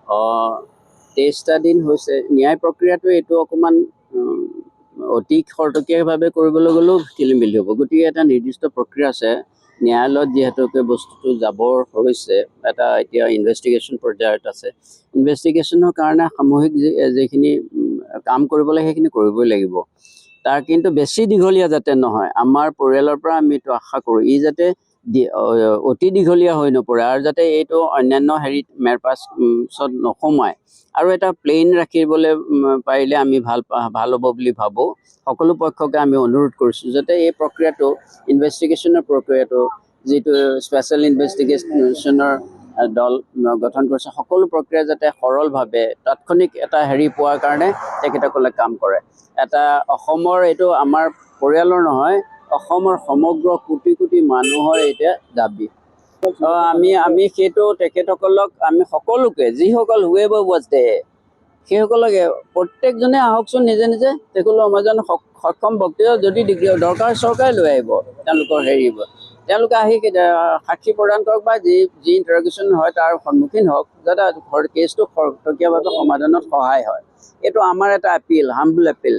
23টা দিন হৈছে। ন্যায় প্ৰক্ৰিয়াটো এইটো অকণমান অতি খৰতকীয়াভাৱে কৰিবলৈ গ'লেও খেলিমেলি হ'ব। গতিকে এটা নিৰ্দিষ্ট প্ৰক্ৰিয়া আছে। ন্যায়ালয়ত যিহেতুকে বস্তুটো যাবৰ হৈছে, এটা এতিয়া ইনভেষ্টিগেশ্যন পৰ্যায়ত আছে। ইনভেষ্টিগেশ্যনৰ কাৰণে সামূহিক যিখিনি কাম কৰিব লাগে সেইখিনি কৰিবই লাগিব। তাৰ কিন্তু বেছি দীঘলীয়া যাতে নহয়, আমাৰ পৰিয়ালৰ পৰা আমি এইটো আশা কৰোঁ। ই যাতে অতি দীঘলীয়া হৈ নপৰে আৰু যাতে এইটো অন্যান্য হেৰিত মেৰপাছত নোসোমায়। আৰু এটা প্লেইন ৰাখিবলৈ পাৰিলে আমি ভাল হ'ব বুলি ভাবোঁ। সকলো পক্ষকে আমি অনুৰোধ কৰিছোঁ যাতে এই প্ৰক্ৰিয়াটো, ইনভেষ্টিগেশ্যনৰ প্ৰক্ৰিয়াটো, যিটো স্পেচিয়েল ইনভেষ্টিগেশ্যনৰ দল গঠন কৰিছে, সকলো প্ৰক্ৰিয়া যাতে সৰলভাৱে তাৎক্ষণিক এটা হেৰি পোৱাৰ কাৰণে তেখেতসকলে কাম কৰে। এটা অসমৰ, এইটো আমাৰ পৰিয়ালৰ নহয়, অসমৰ সমগ্ৰ কোটি কোটি মানুহৰ এতিয়া দাবী। আমি সেইটো তেখেতসকলক, আমি সকলোকে, যিসকল হুৱেভাৰ ৱাজ দেয়াৰ, সেইসকলকে প্ৰত্যেকজনে আহকচোন নিজে নিজে। তেখেতসকলৰ সমাজৰ সক্ষম ব্যক্তি যদি দৰকাৰ চৰকাৰে লৈ আহিব তেওঁলোকৰ হেৰি, তেওঁলোকে আহি সাক্ষী প্ৰদান কৰক বা যি ইণ্টাৰগেশ্যন হয় তাৰ সন্মুখীন হওক, যাতে কেছটো খৰতকীয়াভাৱে সমাধানত সহায় হয়। এইটো আমাৰ এটা এপিল, হাম্বল এপিল।